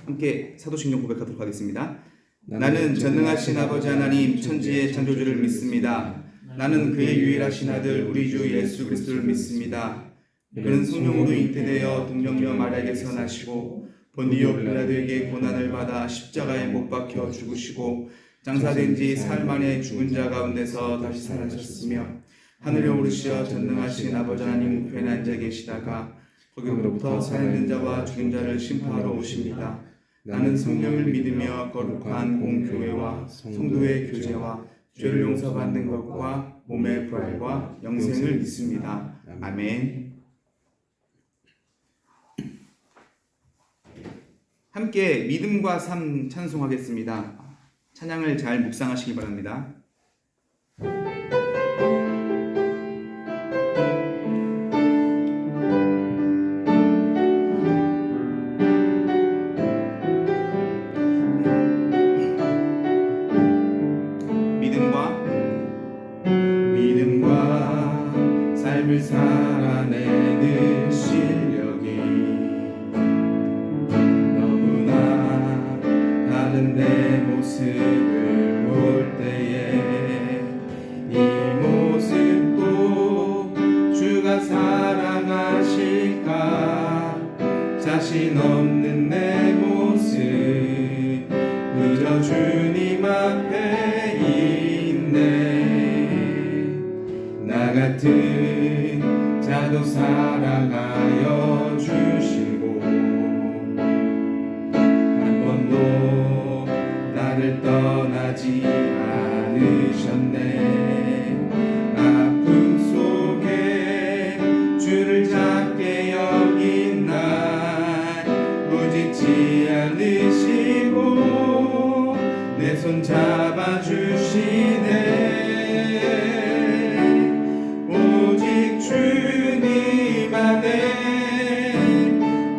함께 사도신경 고백하도록 하겠습니다. 나는 전능하신 아버지 하나님 천지의 창조주를 믿습니다. 나는 그의 유일하신 아들 우리 주 예수 그리스도를 믿습니다. 그는 성령으로 잉태되어 동정녀 마리아에게서 나시고 본디오 빌라도에게 고난을 받아 십자가에 못 박혀 죽으시고 장사된 지 사흘 만에 죽은 자 가운데서 다시 살아나셨으며 하늘에 오르시어 전능하신 아버지 하나님 우편에 앉아 계시다가 거기로부터 살아있는 자와 죽은 자를 심판하러 오십니다. 나는 성령을 믿으며 거룩한 공교회와 성도의 교제와 죄를 용서받는 것과 몸의 부활과 영생을 믿습니다. 아멘. 함께 믿음과 삶 찬송하겠습니다. 찬양을 잘 묵상하시기 바랍니다. 믿음과 삶을 살아내는 실력이 너무나 다른 내 모습을 볼 때에 이 모습도 주가 사랑하실까 자신 없는 내 모습 그저 주님 앞에 있네. 나 같은 자도 사랑하여 주시고 한 번도 나를 떠나지 않으셨네. 아픔 속에 주를 작게 여긴 날 부짓지 않으시고 내 손 잡아주시네. 주님 안에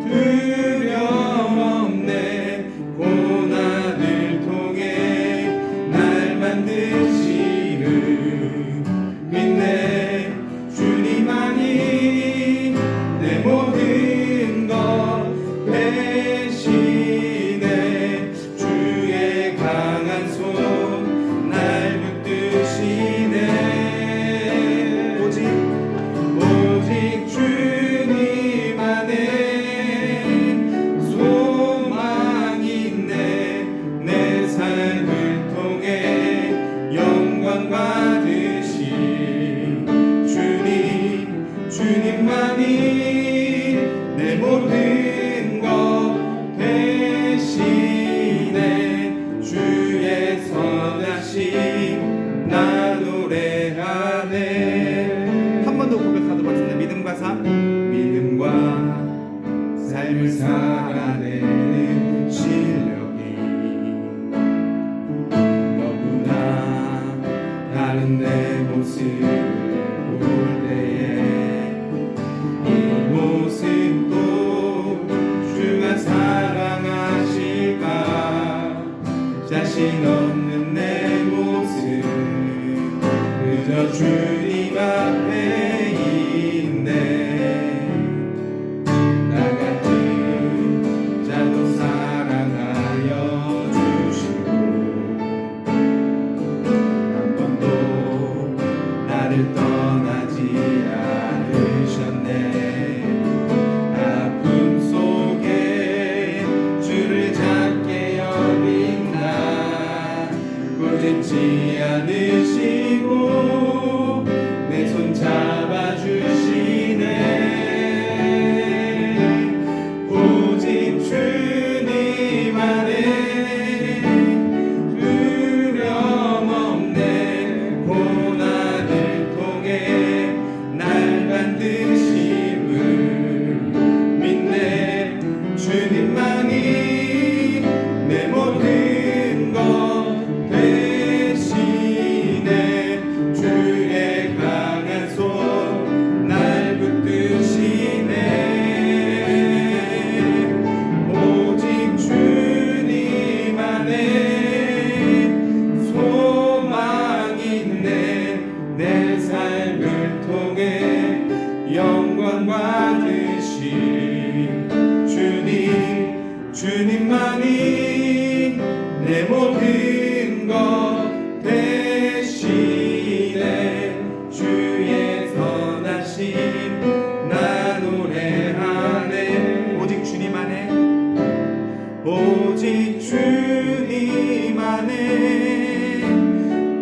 두려움 없네. 고난을 통해 날 만드시는 믿네. 주님만이 내 모든 것 대신에 주의 강한 손 날 붙드시네. 주님 안에 소망 있네. 내 삶을 통해 영광 받으신 주님만이 내 모든 것 대신에 주의 선하심 나 노래하네. 한 번 더 고백하도록 하겠습니다. 믿음과 삶을 살아내는 실력이 너무나 다른 내 모습을 볼 때에 이 모습도 주가 사랑하실까 자신 없는 내 모습 그저 주님 앞에 있네. 떠나지 않으셨네. 아픔 속에 주를 작게 여긴 나 꾸짖지 않으시고 주님만이 내 모든 것 대신에 주의 선하심 나 노래하네. 오직 주님 안에, 오직 주님 안에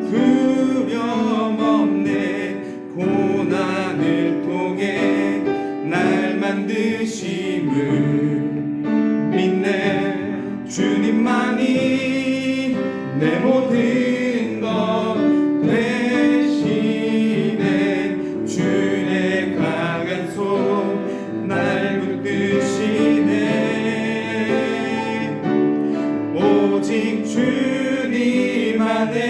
두려움 없네. 고난을 통해 날 만드심을 믿네. 주님만이 내 모든 것 대신에 주의 강한 손 날 붙드시네. 오직 주님 안에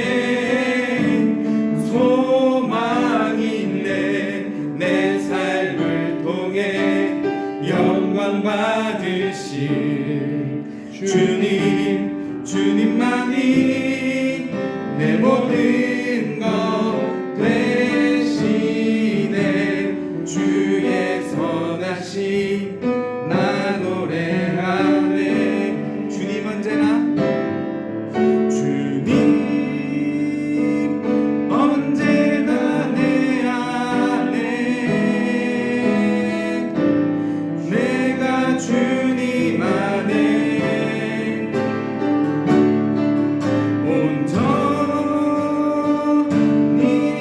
소망이 있네. 내 삶을 통해 영광 받으실 주님, 주님만이 내 모든 것 대신에 주의 선하심 나 노래하네. 주님 언제나, 주님 언제나 내 안에 내가 주님 안에 온전히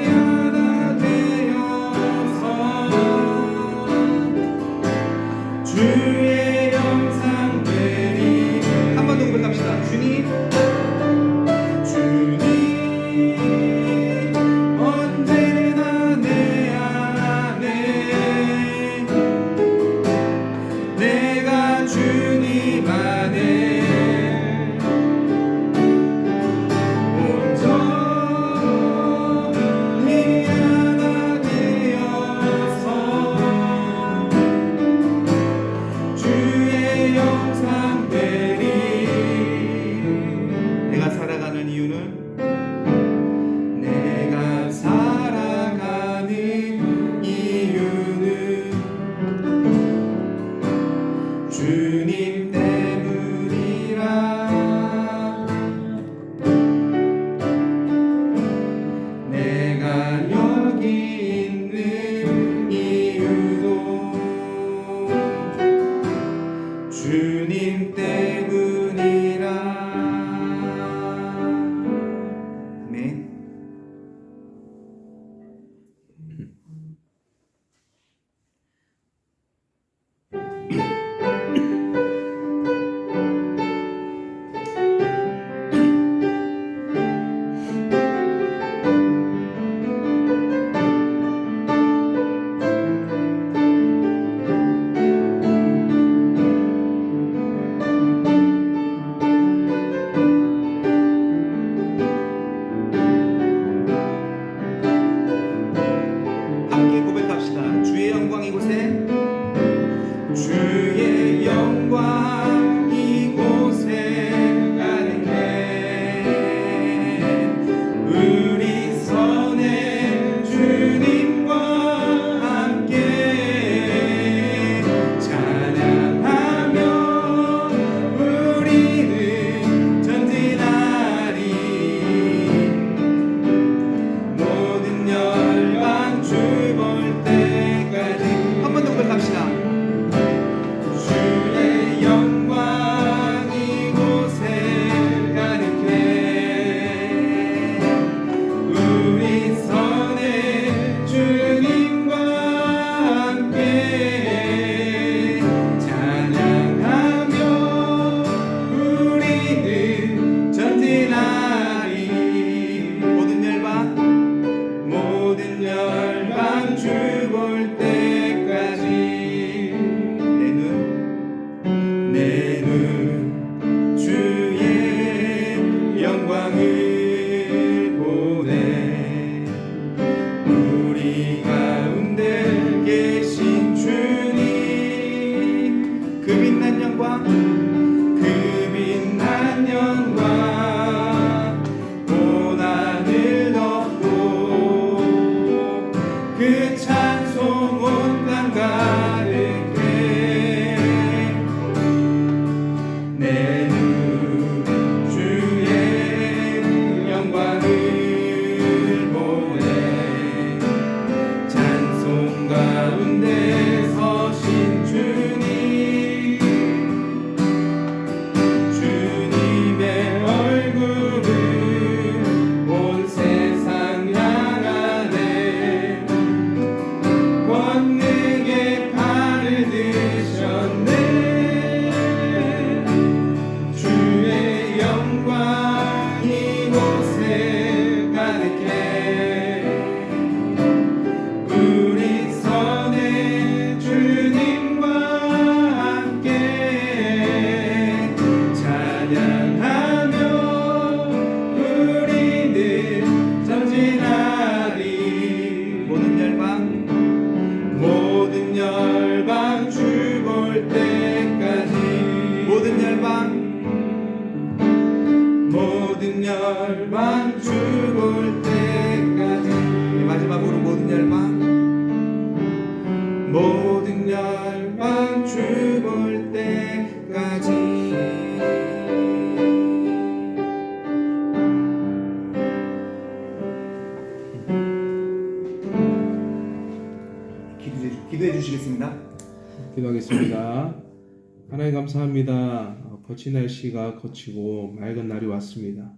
열방 죽을 때까지. 마지막으로 모든 열방 죽을 때까지. 기도해 주시겠습니다. 기도하겠습니다. 하나님 감사합니다. 거친 날씨가 거치고 맑은 날이 왔습니다.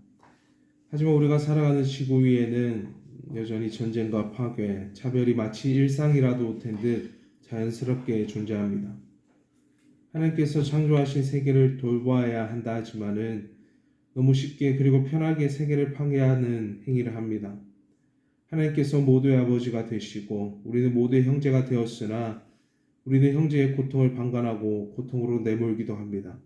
하지만 우리가 살아가는 지구 위에는 여전히 전쟁과 파괴, 차별이 마치 일상이라도 된 듯 자연스럽게 존재합니다. 하나님께서 창조하신 세계를 돌보아야 한다 하지만은 너무 쉽게 그리고 편하게 세계를 파괴하는 행위를 합니다. 하나님께서 모두의 아버지가 되시고 우리는 모두의 형제가 되었으나 우리는 형제의 고통을 방관하고 고통으로 내몰기도 합니다.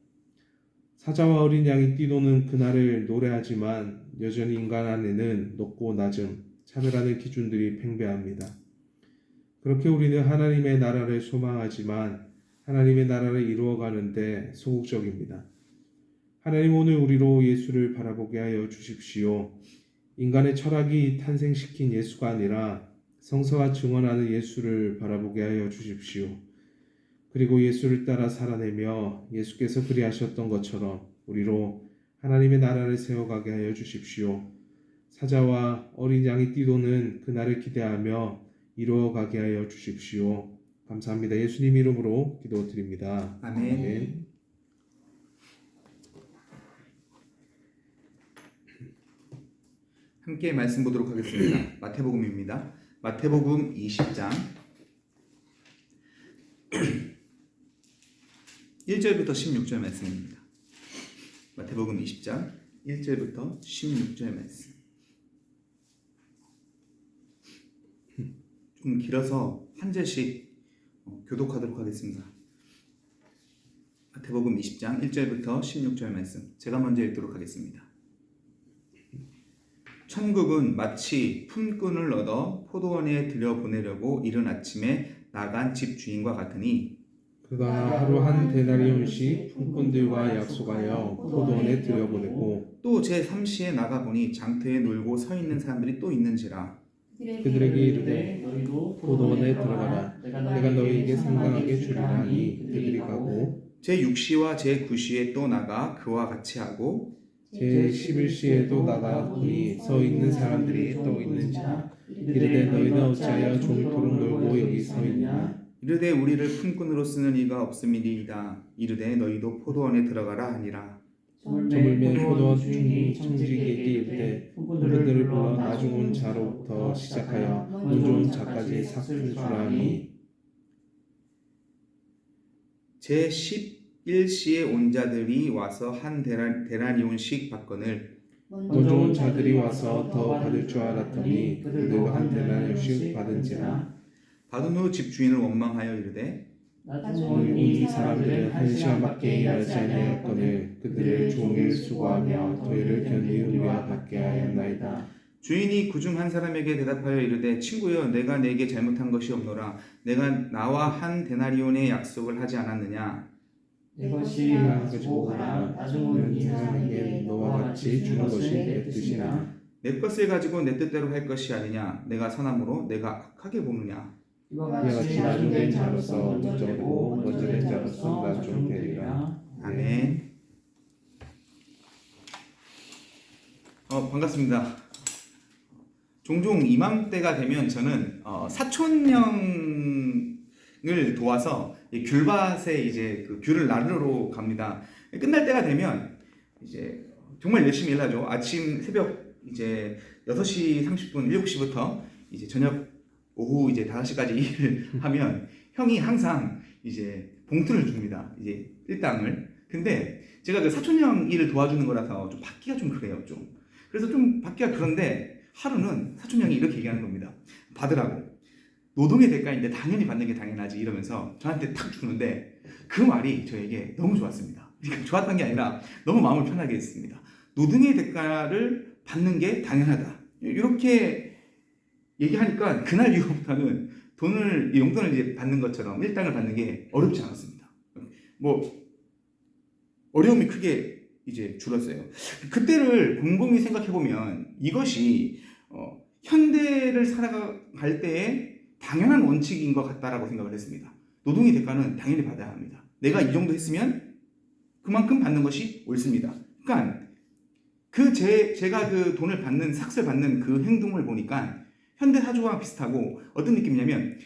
사자와 어린 양이 뛰노는 그날을 노래하지만 여전히 인간 안에는 높고 낮음, 차별하는 기준들이 팽배합니다. 그렇게 우리는 하나님의 나라를 소망하지만 하나님의 나라를 이루어가는데 소극적입니다. 하나님, 오늘 우리로 예수를 바라보게 하여 주십시오. 인간의 철학이 탄생시킨 예수가 아니라 성서가 증언하는 예수를 바라보게 하여 주십시오. 그리고 예수를 따라 살아내며 예수께서 그리하셨던 것처럼 우리로 하나님의 나라를 세워가게 하여 주십시오. 사자와 어린 양이 뛰도는 그날을 기대하며 이루어가게 하여 주십시오. 감사합니다. 예수님 이름으로 기도드립니다. 아멘. 아멘. 함께 말씀 보도록 하겠습니다. 마태복음입니다. 마태복음 20장 1절부터 16절 말씀입니다. 마태복음 20장 1절부터 16절 말씀. 좀 길어서 한 절씩 교독하도록 하겠습니다. 마태복음 20장 1절부터 16절 말씀. 제가 먼저 읽도록 하겠습니다. 천국은 마치 품꾼을 얻어 포도원에 들여보내려고 이른 아침에 나간 집주인과 같으니 그가 하루 한 데나리온씩 품꾼들과 약속하여 포도원에 들여보내고 또 제3시에 나가보니 장터에 놀고 서 있는 사람들이 또 있는지라. 그들에게 이르되 너희도 포도원에 들어가라. 내가 너희에게 상당하게 주리라 하니 그들이 가고 제6시와 제9시에 또 나가 그와 같이 하고 제11시에도 나가 보니 서 있는 사람들이 또 있는지라. 이르되 너희는 어찌하여 종일토록 놀고 여기 서 있느냐. 이르되 우리를 품꾼으로 쓰는 이가 없음이니이다. 이르되 너희도 포도원에 들어가라 하니라. 저물매 포도원 주인이 청지기에게 이르되 품꾼들을 불러 나중 온 자로부터 시작하여 문 좋은 자까지 삭 주라 하니 제11시에 온 자들이 와서 한 데나리온씩 받거늘 문 좋은 자들이 와서 더 받을 줄 알았더니 그들도 한 데나리온씩 받은지라. 받은 후 집주인을 원망하여 이르되 이 사람들은 한 시간밖에 일하지 아니하였거늘 그들을 종일 수고하며 더위를 견디는 우리와 같게 하였나이다. 주인이 그중 한 사람에게 대답하여 이르되 친구여 내가 내게 잘못한 것이 없노라. 내가 나와 한 데나리온의 약속을 하지 않았느냐. 내 것이 가지고 가라. 나중은 이 사람에게 너와 같이 주는 것이 내 뜻이나 내 것을 가지고 내 뜻대로 할 것이 아니냐. 내가 선함으로 내가 악하게 보느냐. 이와 같이 나중된 자로서 먼저 되고 먼저 된 자로서 나중 되리라. 아멘. 반갑습니다. 종종 이맘때가 되면 저는 사촌형을 도와서 귤밭에 이제 그 귤을 나르러 갑니다. 끝날 때가 되면 이제 정말 열심히 일하죠. 아침 새벽 이제 6시 30분, 7시부터 이제 저녁 오후 이제 5시까지 일을 하면 형이 항상 이제 봉투를 줍니다. 이제 일당을. 근데 제가 그 사촌형 일을 도와주는 거라서 좀 받기가 좀 그래요. 좀. 그래서 좀 받기가 그런데 하루는 사촌형이 이렇게 얘기하는 겁니다. 받으라고. 노동의 대가인데 당연히 받는 게 당연하지 이러면서 저한테 탁 주는데 그 말이 저에게 너무 좋았습니다. 좋았던 게 아니라 너무 마음을 편하게 했습니다. 노동의 대가를 받는 게 당연하다. 이렇게 얘기하니까 그날 이후부터는 용돈을 이제 받는 것처럼 일당을 받는 게 어렵지 않았습니다. 뭐 어려움이 크게 이제 줄었어요. 그때를 곰곰이 생각해 보면 이것이 현대를 살아갈 때의 당연한 원칙인 것 같다라고 생각을 했습니다. 노동의 대가는 당연히 받아야 합니다. 내가 이 정도 했으면 그만큼 받는 것이 옳습니다. 그러니까 제가 그 돈을 받는 삭스를 받는 그 행동을 보니까 현대 사조와 비슷하고 어떤 느낌이냐면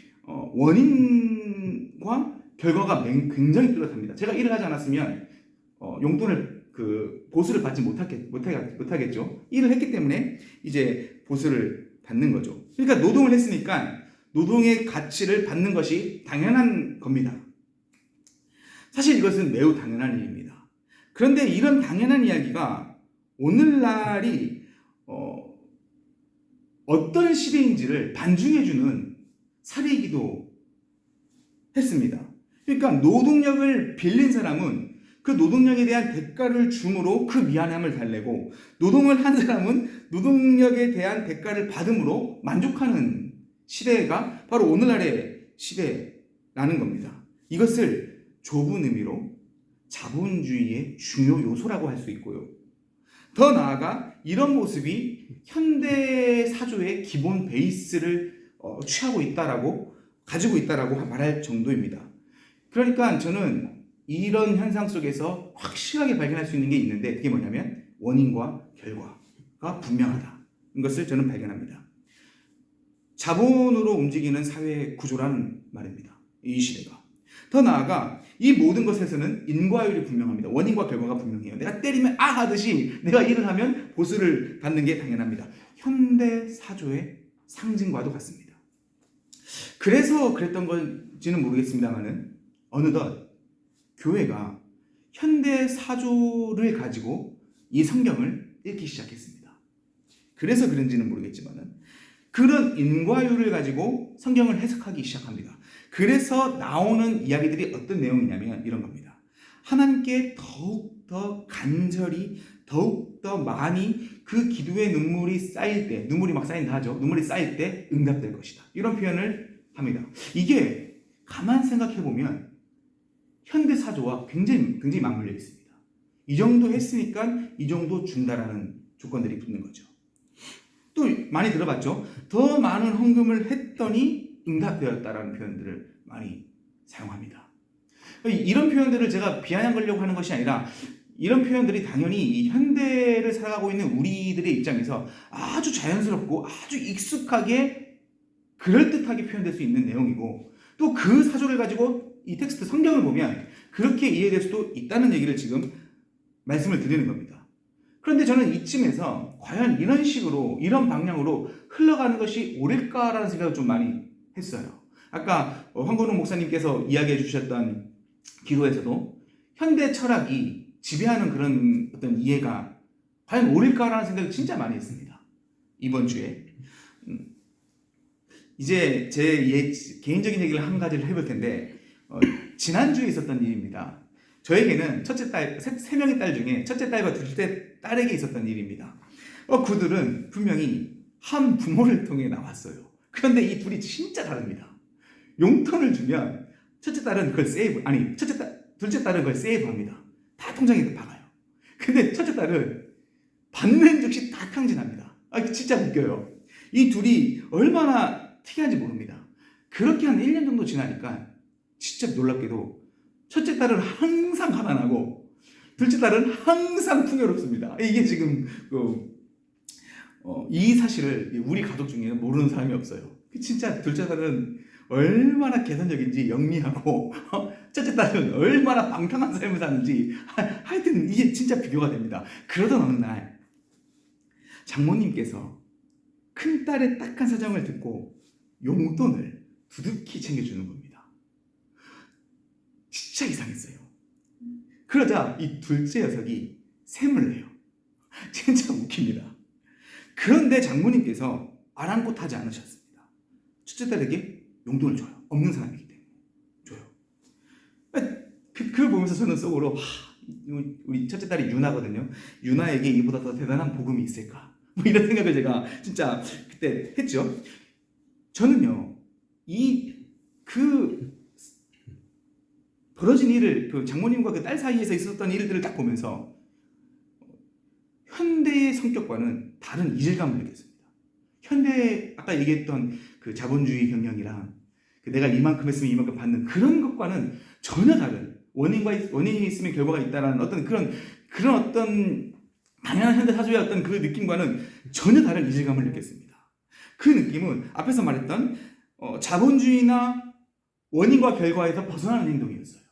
원인과 결과가 굉장히 뚜렷합니다. 제가 일을 하지 않았으면 용돈을 보수를 받지 못하겠죠. 일을 했기 때문에 이제 보수를 받는 거죠. 그러니까 노동을 했으니까 노동의 가치를 받는 것이 당연한 겁니다. 사실 이것은 매우 당연한 일입니다. 그런데 이런 당연한 이야기가 오늘날이 어떤 시대인지를 반증해주는 사례이기도 했습니다. 그러니까 노동력을 빌린 사람은 그 노동력에 대한 대가를 줌으로 그 미안함을 달래고, 노동을 한 사람은 노동력에 대한 대가를 받음으로 만족하는 시대가 바로 오늘날의 시대라는 겁니다. 이것을 좁은 의미로 자본주의의 중요 요소라고 할 수 있고요. 더 나아가 이런 모습이 현대 사조의 기본 베이스를 가지고 있다라고 말할 정도입니다. 그러니까 저는 이런 현상 속에서 확실하게 발견할 수 있는 게 있는데, 그게 뭐냐면 원인과 결과가 분명하다. 이것을 저는 발견합니다. 자본으로 움직이는 사회 구조라는 말입니다. 이 시대가. 더 나아가 이 모든 것에서는 인과율이 분명합니다. 원인과 결과가 분명해요. 내가 때리면 하듯이 내가 일을 하면 보수를 받는 게 당연합니다. 현대 사조의 상징과도 같습니다. 그래서 그랬던 건지는 모르겠습니다만은 어느덧 교회가 현대 사조를 가지고 이 성경을 읽기 시작했습니다. 그래서 그런지는 모르겠지만은 그런 인과율을 가지고 성경을 해석하기 시작합니다. 그래서 나오는 이야기들이 어떤 내용이냐면 이런 겁니다. 하나님께 더욱더 간절히, 더욱더 많이 그 기도의 눈물이 쌓일 때, 눈물이 막 쌓인다 하죠. 눈물이 쌓일 때 응답될 것이다. 이런 표현을 합니다. 이게 가만 생각해 보면 현대 사조와 굉장히 맞물려 있습니다. 이 정도 했으니까 이 정도 준다라는 조건들이 붙는 거죠. 또 많이 들어봤죠. 더 많은 헌금을 했더니 응답되었다라는 표현들을 많이 사용합니다. 이런 표현들을 제가 비아냥거리려고 하는 것이 아니라, 이런 표현들이 당연히 이 현대를 살아가고 있는 우리들의 입장에서 아주 자연스럽고 아주 익숙하게 그럴듯하게 표현될 수 있는 내용이고, 또 그 사조를 가지고 이 텍스트 성경을 보면 그렇게 이해될 수도 있다는 얘기를 지금 말씀을 드리는 겁니다. 그런데 저는 이쯤에서 과연 이런 식으로, 이런 방향으로 흘러가는 것이 옳을까라는 생각을 좀 많이 했어요. 아까 황건웅 목사님께서 이야기해 주셨던 기도에서도 현대 철학이 지배하는 그런 어떤 이해가 과연 옳을까라는 생각을 진짜 많이 했습니다. 이번 주에. 이제 제 개인적인 얘기를 한 가지를 해볼 텐데, 지난주에 있었던 일입니다. 저에게는 첫째 딸, 세 명의 딸 중에 첫째 딸과 둘째 딸에게 있었던 일입니다. 그들은 분명히 한 부모를 통해 나왔어요. 그런데 이 둘이 진짜 다릅니다. 용돈을 주면 둘째 딸은 그걸 세이브합니다. 다 통장에 박아요. 근데 첫째 딸은 받는 즉시 다 탕진합니다. 진짜 웃겨요. 이 둘이 얼마나 특이한지 모릅니다. 그렇게 한 1년 정도 지나니까 진짜 놀랍게도 첫째 딸은 항상 가난하고 둘째 딸은 항상 풍요롭습니다. 이게 지금 이 사실을 우리 가족 중에는 모르는 사람이 없어요. 진짜 둘째 딸은 얼마나 계산적인지 영리하고 첫째 딸은 얼마나 방탕한 삶을 사는지 하여튼 이게 진짜 비교가 됩니다. 그러던 어느 날 장모님께서 큰딸의 딱한 사정을 듣고 용돈을 두둑히 챙겨주는 겁니다. 진짜 이상했어요. 그러자 이 둘째 녀석이 샘을 내요. 진짜 웃깁니다. 그런데 장모님께서 아랑곳하지 않으셨습니다. 첫째 딸에게 용돈을 줘요. 없는 사람이기 때문에 줘요. 그걸 보면서 저는 속으로 우리 첫째 딸이 유나거든요. 유나에게 이보다 더 대단한 복음이 있을까? 이런 생각을 제가 진짜 그때 했죠. 저는요, 벌어진 일을, 그 장모님과 그 딸 사이에서 있었던 일들을 딱 보면서 현대의 성격과는 다른 이질감을 느꼈습니다. 현대 아까 얘기했던 그 자본주의 경영이랑 그 내가 이만큼 했으면 이만큼 받는 그런 것과는 전혀 다른 원인이 있으면 결과가 있다라는 어떤 그런 어떤 당연한 현대 사회의 어떤 그 느낌과는 전혀 다른 이질감을 느꼈습니다. 그 느낌은 앞에서 말했던 자본주의나 원인과 결과에서 벗어나는 행동이었어요.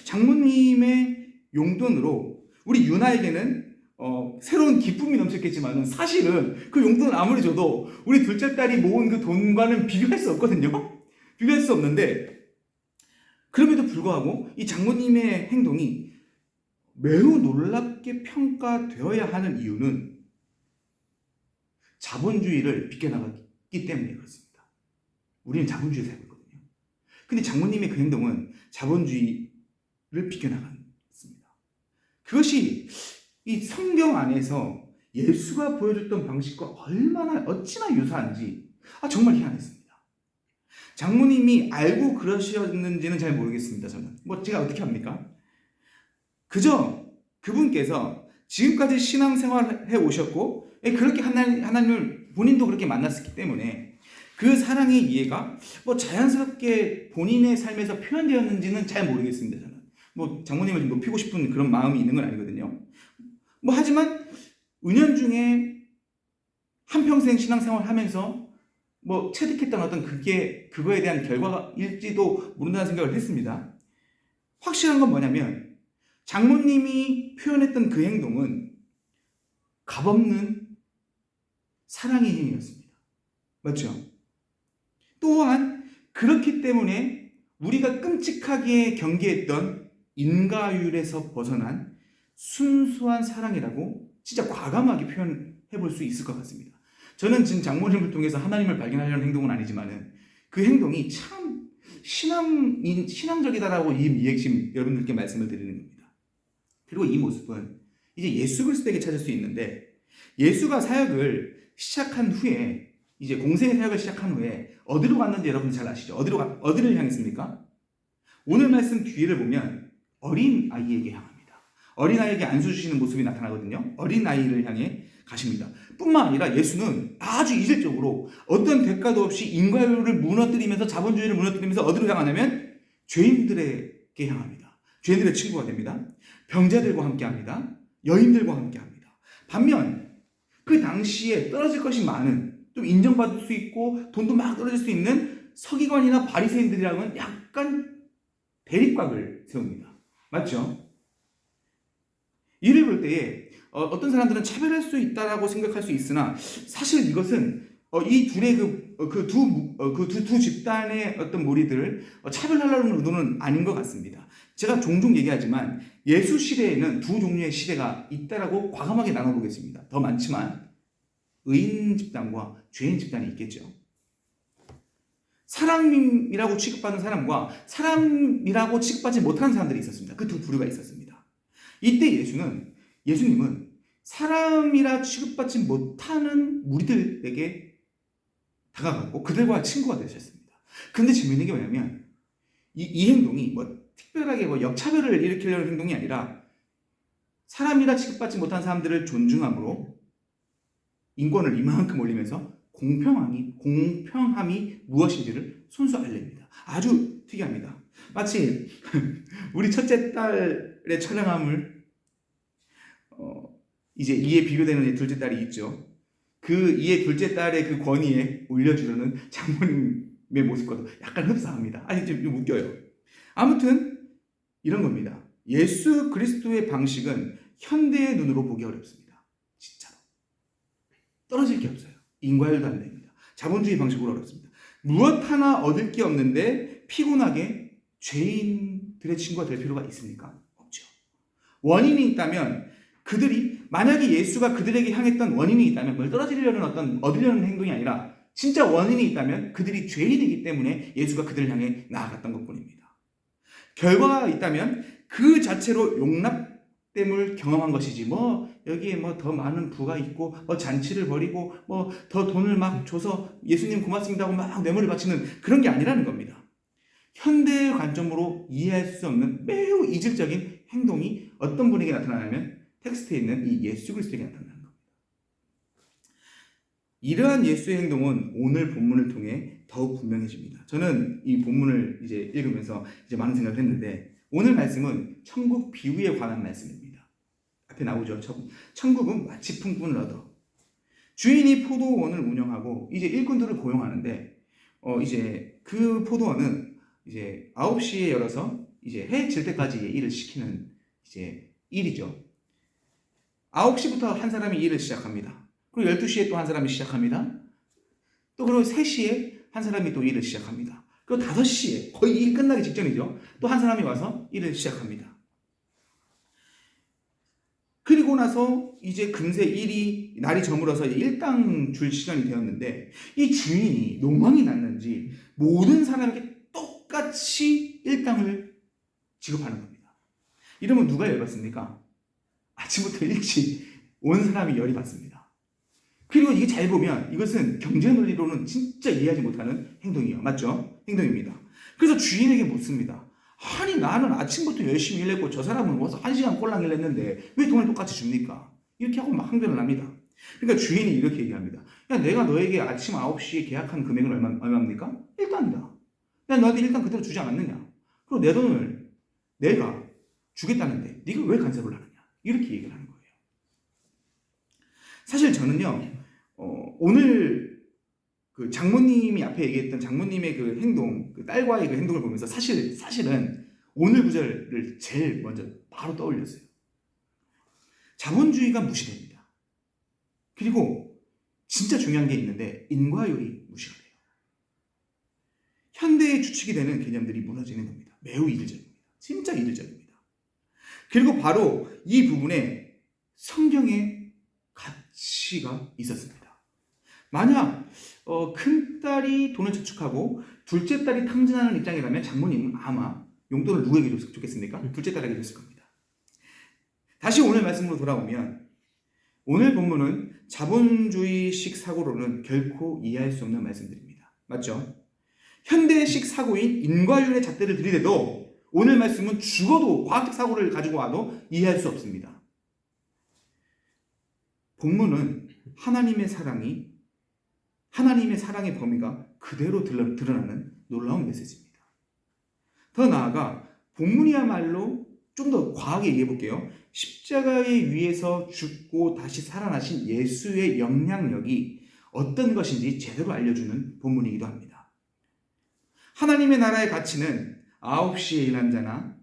장모님의 용돈으로 우리 유나에게는 새로운 기쁨이 넘쳤겠지만 사실은 그 용돈을 아무리 줘도 우리 둘째 딸이 모은 그 돈과는 비교할 수 없거든요. 비교할 수 없는데 그럼에도 불구하고 이 장모님의 행동이 매우 놀랍게 평가되어야 하는 이유는 자본주의를 비껴나갔기 때문에 그렇습니다. 우리는 자본주의에 살고 있거든요. 근데 장모님의 그 행동은 자본주의를 비껴나갔습니다. 그것이 이 성경 안에서 예수가 보여줬던 방식과 어찌나 유사한지 정말 희한했습니다. 장모님이 알고 그러셨는지는 잘 모르겠습니다. 저는 제가 어떻게 합니까? 그저 그분께서 지금까지 신앙생활을 해오셨고 그렇게 하나님을 본인도 그렇게 만났었기 때문에 그 사랑의 이해가 자연스럽게 본인의 삶에서 표현되었는지는 잘 모르겠습니다. 저는 장모님을 높이고 싶은 그런 마음이 있는 건 아니거든요. 하지만 은연중에 한평생 신앙생활을 하면서 체득했던 어떤 그거에 대한 결과일지도 모른다는 생각을 했습니다. 확실한 건 뭐냐면 장모님이 표현했던 그 행동은 값없는 사랑의 행위였습니다. 맞죠? 또한 그렇기 때문에 우리가 끔찍하게 경계했던 인과율에서 벗어난 순수한 사랑이라고 진짜 과감하게 표현해 볼 수 있을 것 같습니다. 저는 지금 장모님을 통해서 하나님을 발견하려는 행동은 아니지만은 그 행동이 참 신앙적이다라고 지금 여러분들께 말씀을 드리는 겁니다. 그리고 이 모습은 이제 예수 그리스도에게 찾을 수 있는데 예수가 사역을 시작한 후에 이제 공생의 사역을 시작한 후에 어디로 갔는지 여러분 잘 아시죠? 어디를 향했습니까? 오늘 말씀 뒤를 보면 어린 아이에게 향합니다. 어린 아이에게 안수 주시는 모습이 나타나거든요. 어린 아이를 향해 가십니다. 뿐만 아니라 예수는 아주 이질적으로 어떤 대가도 없이 인과율을 무너뜨리면서 자본주의를 무너뜨리면서 어디로 향하냐면 죄인들에게 향합니다. 죄인들의 친구가 됩니다. 병자들과 함께합니다. 여인들과 함께합니다. 반면 그 당시에 떨어질 것이 많은 좀 인정받을 수 있고 돈도 막 떨어질 수 있는 서기관이나 바리새인들이랑은 약간 대립각을 세웁니다. 맞죠? 이를 볼 때에 어떤 사람들은 차별할 수 있다라고 생각할 수 있으나 사실 이것은 이 둘의 두 집단의 어떤 무리들을 차별하려는 의도는 아닌 것 같습니다. 제가 종종 얘기하지만 예수 시대에는 두 종류의 시대가 있다라고 과감하게 나눠보겠습니다. 더 많지만 의인 집단과 죄인 집단이 있겠죠. 사람이라고 취급받는 사람과 사람이라고 취급받지 못하는 사람들이 있었습니다. 그 두 부류가 있었습니다. 이때 예수님은 사람이라 취급받지 못하는 무리들에게 다가가고 그들과 친구가 되셨습니다. 그런데 재미있는 게 뭐냐면 이 행동이 특별하게 역차별을 일으키려는 행동이 아니라 사람이라 취급받지 못한 사람들을 존중함으로 인권을 이만큼 올리면서 공평함이 무엇인지를 손수 알립니다. 아주 특이합니다. 마치 우리 첫째 딸의 처량함을 이제 이에 비교되는 둘째 딸이 있죠. 그 이에 둘째 딸의 그 권위에 올려주려는 장모님의 모습과도 약간 흡사합니다. 아니 좀 웃겨요. 아무튼 이런 겁니다. 예수 그리스도의 방식은 현대의 눈으로 보기 어렵습니다. 진짜로. 떨어질 게 없어요. 인과율도 안 됩니다. 자본주의 방식으로 어렵습니다. 무엇 하나 얻을 게 없는데 피곤하게 죄인들의 친구가 될 필요가 있습니까? 없죠. 원인이 있다면 만약에 예수가 그들에게 향했던 원인이 있다면 뭘 떨어지려는 얻으려는 행동이 아니라 진짜 원인이 있다면 그들이 죄인이기 때문에 예수가 그들을 향해 나아갔던 것뿐입니다. 결과가 있다면 그 자체로 용납됨을 경험한 것이지 여기에 더 많은 부가 있고 잔치를 벌이고 더 돈을 막 줘서 예수님 고맙습니다 하고 막 뇌물을 바치는 그런 게 아니라는 겁니다. 현대의 관점으로 이해할 수 없는 매우 이질적인 행동이 어떤 분에게 나타나냐면 텍스트에 있는 이 예수 그리스도에게 나타나는 겁니다. 이러한 예수의 행동은 오늘 본문을 통해 더욱 분명해집니다. 저는 이 본문을 이제 읽으면서 이제 많은 생각을 했는데 오늘 말씀은 천국 비유에 관한 말씀입니다. 앞에 나오죠. 천국은 마치 품꾼을 얻어 주인이 포도원을 운영하고 이제 일꾼들을 고용하는데 이제 그 포도원은 이제 9시에 열어서 이제 해 질 때까지 일을 시키는 이제 일이죠. 9시부터 한 사람이 일을 시작합니다. 그리고 12시에 또 한 사람이 시작합니다. 또 그리고 3시에 한 사람이 또 일을 시작합니다. 그리고 5시에 거의 일 끝나기 직전이죠. 또 한 사람이 와서 일을 시작합니다. 그리고 나서 이제 금세 날이 저물어서 일당 줄 시간이 되었는데 이 주인이 노망이 났는지 모든 사람에게 똑같이 일당을 지급하는 겁니다. 이러면 누가 열받습니까? 아침부터 일찍 온 사람이 열이 받습니다. 그리고 이게 잘 보면 이것은 경제 논리로는 진짜 이해하지 못하는 행동이에요. 맞죠? 행동입니다. 그래서 주인에게 묻습니다. 아니 나는 아침부터 열심히 일했고 저 사람은 와서 1시간 꼴랑 일했는데 왜 돈을 똑같이 줍니까? 이렇게 하고 막 항변을 합니다. 그러니까 주인이 이렇게 얘기합니다. 야 내가 너에게 아침 9시에 계약한 금액은 얼마입니까? 일당이다. 내가 너한테 일당 그대로 주지 않았느냐? 그리고 내 돈을 내가 주겠다는데 네가 왜 간섭을 하느냐? 이렇게 얘기를 하는 거예요. 사실 저는요 오늘 그 장모님이 앞에 얘기했던 장모님의 그 행동, 그 딸과의 그 행동을 보면서 사실은 오늘 구절을 제일 먼저 바로 떠올렸어요. 자본주의가 무시됩니다. 그리고 진짜 중요한 게 있는데 인과율이 무시가 돼요. 현대의 주축이 되는 개념들이 무너지는 겁니다. 매우 이질적입니다. 진짜 이질적입니다. 그리고 바로 이 부분에 성경의 가치가 있었습니다. 만약 큰딸이 돈을 저축하고 둘째 딸이 탕진하는 입장이라면 장모님은 아마 용돈을 누구에게 줬겠습니까? 둘째 딸에게 줬을 겁니다. 다시 오늘 말씀으로 돌아오면 오늘 본문은 자본주의식 사고로는 결코 이해할 수 없는 말씀들입니다. 맞죠? 현대식 사고인 인과율의 잣대를 들이대도 오늘 말씀은 죽어도 과학적 사고를 가지고 와도 이해할 수 없습니다. 본문은 하나님의 사랑의 범위가 그대로 드러나는 놀라운 메시지입니다. 더 나아가 본문이야말로 좀 더 과하게 얘기해 볼게요. 십자가의 위에서 죽고 다시 살아나신 예수의 영향력이 어떤 것인지 제대로 알려주는 본문이기도 합니다. 하나님의 나라의 가치는 9시에 일한 자나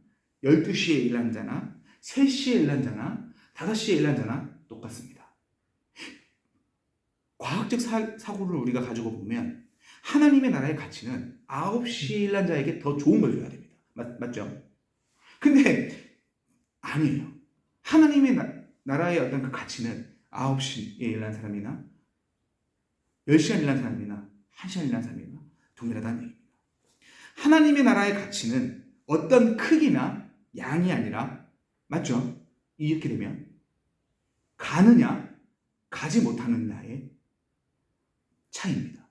12시에 일한 자나 3시에 일한 자나 5시에 일한 자나 똑같습니다. 과학적 사고를 우리가 가지고 보면 하나님의 나라의 가치는 9시에 일한 자에게 더 좋은 걸 줘야 됩니다. 맞죠? 근데 아니에요. 하나님의 나라의 어떤 그 가치는 9시에 일한 사람이나 10시간 일한 사람이나 1시간 일한 사람이나 동일하다는 얘기입니다. 하나님의 나라의 가치는 어떤 크기나 양이 아니라 맞죠? 이렇게 되면 가느냐 가지 못하는 나의 차이입니다.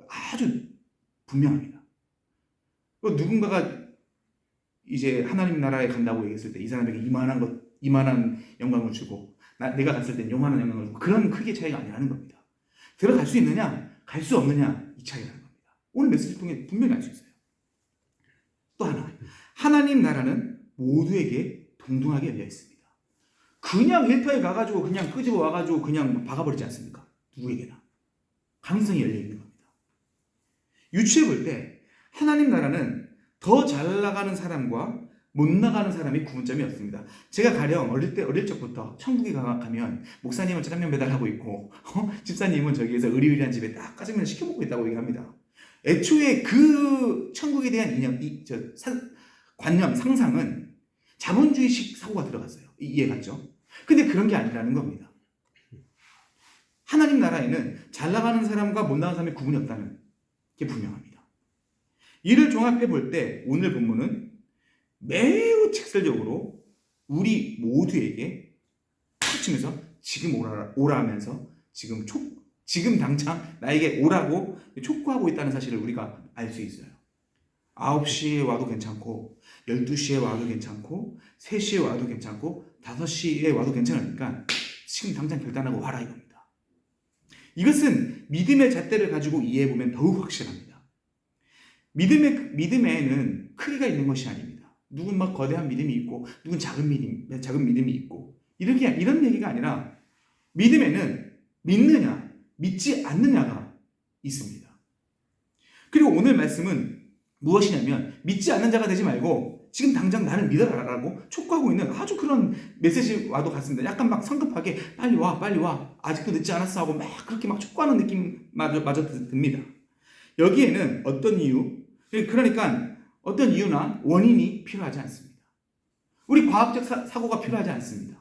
아주 분명합니다. 누군가가 이제 하나님 나라에 간다고 얘기했을 때 이 사람에게 이만한 영광을 주고 내가 갔을 때 요만한 영광을 주고 그런 크기의 차이가 아니라는 겁니다. 들어갈 수 있느냐 갈 수 없느냐 이 차이라는 겁니다. 오늘 메시지를 통해 분명히 알 수 있어요. 또 하나 하나님 나라는 모두에게 동등하게 열려 있습니다. 그냥 일터에 가가지고 그냥 끄집어 와가지고 그냥 박아버리지 않습니까? 누구에게나 가능성이 열려 있는 겁니다. 유추해 볼 때 하나님 나라는 더 잘 나가는 사람과 못 나가는 사람이 구분점이 없습니다. 제가 가령 어릴 적부터 천국에 가면 목사님은 짜장면 배달하고 있고 집사님은 저기에서 의리의리한 집에 딱 짜장면을 시켜 먹고 있다고 얘기합니다. 애초에 그 천국에 대한 관념, 상상은 자본주의식 사고가 들어갔어요. 이해갔죠? 근데 그런 게 아니라는 겁니다. 하나님 나라에는 잘 나가는 사람과 못 나가는 사람의 구분이 없다는 게 분명합니다. 이를 종합해 볼 때 오늘 본문은 매우 직설적으로 우리 모두에게 탁 치면서 지금 오라 하면서 지금 당장 나에게 오라고 촉구하고 있다는 사실을 우리가 알 수 있어요. 9시에 와도 괜찮고 12시에 와도 괜찮고 3시에 와도 괜찮고 5시에 와도 괜찮으니까 지금 당장 결단하고 와라 이겁니다. 이것은 믿음의 잣대를 가지고 이해해보면 더욱 확실합니다. 믿음에는 크기가 있는 것이 아닙니다. 누군 막 거대한 믿음이 있고 누군 작은 믿음이 있고 이런 얘기가 아니라 믿음에는 믿느냐 믿지 않느냐가 있습니다. 그리고 오늘 말씀은 무엇이냐면 믿지 않는 자가 되지 말고 지금 당장 나를 믿어라라고 촉구하고 있는 아주 그런 메시지와도 같습니다. 약간 막 성급하게 빨리 와 아직도 늦지 않았어 하고 막 그렇게 막 촉구하는 느낌마저 듭니다. 여기에는 그러니까 어떤 이유나 원인이 필요하지 않습니다. 우리 과학적 사고가 필요하지 않습니다.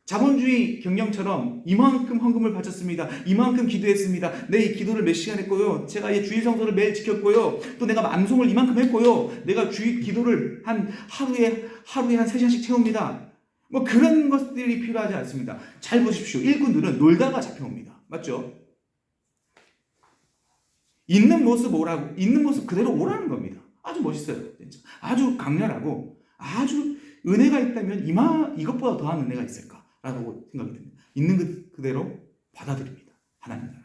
자본주의 경영처럼 이만큼 헌금을 바쳤습니다. 이만큼 기도했습니다. 내 이 기도를 몇 시간 했고요. 제가 이 주일 성서를 매일 지켰고요. 또 내가 암송을 이만큼 했고요. 내가 기도를 하루에 한 3시간씩 채웁니다. 뭐 그런 것들이 필요하지 않습니다. 잘 보십시오. 일꾼들은 놀다가 잡혀옵니다. 맞죠? 있는 모습 그대로 오라는 겁니다. 아주 멋있어요. 진짜. 아주 강렬하고 아주 은혜가 있다면 이것보다 더한 은혜가 있을까? 라고 생각이 듭니다. 있는 그대로 받아들입니다. 하나님 나라는.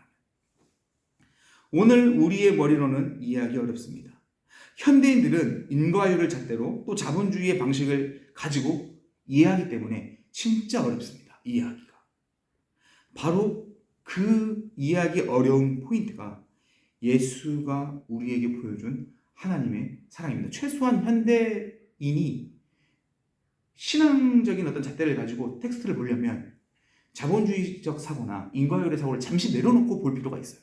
오늘 우리의 머리로는 이해하기 어렵습니다. 현대인들은 인과율을 잣대로 또 자본주의의 방식을 가지고 이해하기 때문에 진짜 어렵습니다. 이해하기가. 바로 그 이해하기 어려운 포인트가 예수가 우리에게 보여준 하나님의 사랑입니다. 최소한 현대인이 신앙적인 어떤 잣대를 가지고 텍스트를 보려면 자본주의적 사고나 인과율의 사고를 잠시 내려놓고 볼 필요가 있어요.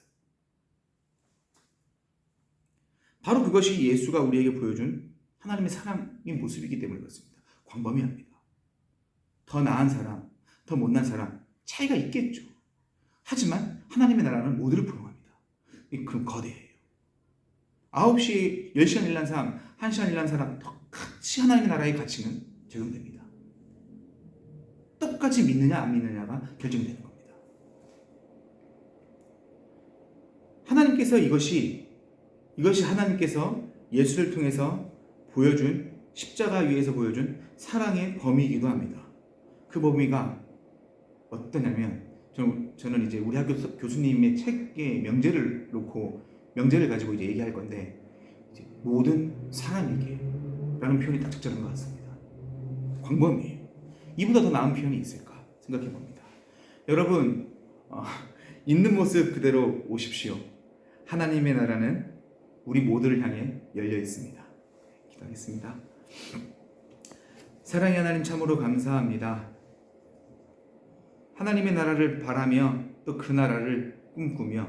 바로 그것이 예수가 우리에게 보여준 하나님의 사랑의 모습이기 때문에 그렇습니다. 광범위합니다. 더 나은 사람, 더 못난 사람 차이가 있겠죠. 하지만 하나님의 나라는 모두를 포용합니다. 그럼 거대해요. 9시 10시간 일한 사람, 1시간 일한 사람 똑같이 하나님의 나라의 가치는 적용됩니다. 똑같이 믿느냐 안 믿느냐가 결정되는 겁니다. 하나님께서 이것이 하나님께서 예수를 통해서 보여준 십자가 위에서 보여준 사랑의 범위이기도 합니다. 그 범위가 어떠냐면 저는 이제 우리 학교 교수님의 책에 명제를 가지고 이제 얘기할 건데 이제 모든 사람에게 라는 표현이 딱 적절한 것 같습니다. 광범위해요. 이보다 더 나은 표현이 있을까 생각해 봅니다. 여러분 있는 모습 그대로 오십시오. 하나님의 나라는 우리 모두를 향해 열려 있습니다. 기도하겠습니다. 사랑의 하나님 참으로 감사합니다. 하나님의 나라를 바라며 또 그 나라를 꿈꾸며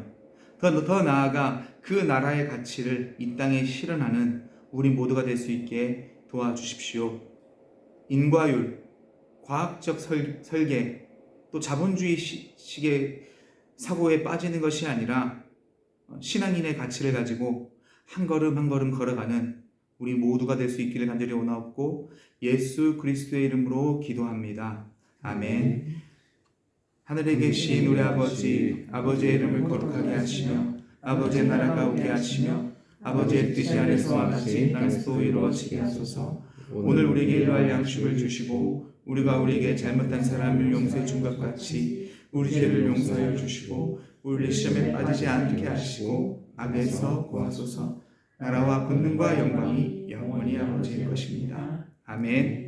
더 나아가 그 나라의 가치를 이 땅에 실현하는 우리 모두가 될 수 있게 도와주십시오. 인과율, 과학적 설계, 또 자본주의식의 사고에 빠지는 것이 아니라 신앙인의 가치를 가지고 한 걸음 한 걸음 걸어가는 우리 모두가 될 수 있기를 간절히 원하옵고 예수 그리스도의 이름으로 기도합니다. 아멘. 하늘에 계신 우리 아버지의 이름을 거룩하게 하시며 아버지의 나라가 오게 하시며 아버지의 뜻이 하늘에서와 같이 땅에서도 이루어지게 하소서. 오늘 우리에게 일용할 양식을 주시고 우리가 우리에게 잘못한 사람을 용서해 준 것 같이 우리 죄를 용서하여 주시고 우리 시험에 빠지지 않게 하시고 악에서 구하소서. 나라와 권능과 영광이 영원히 아버지의 것입니다. 아멘.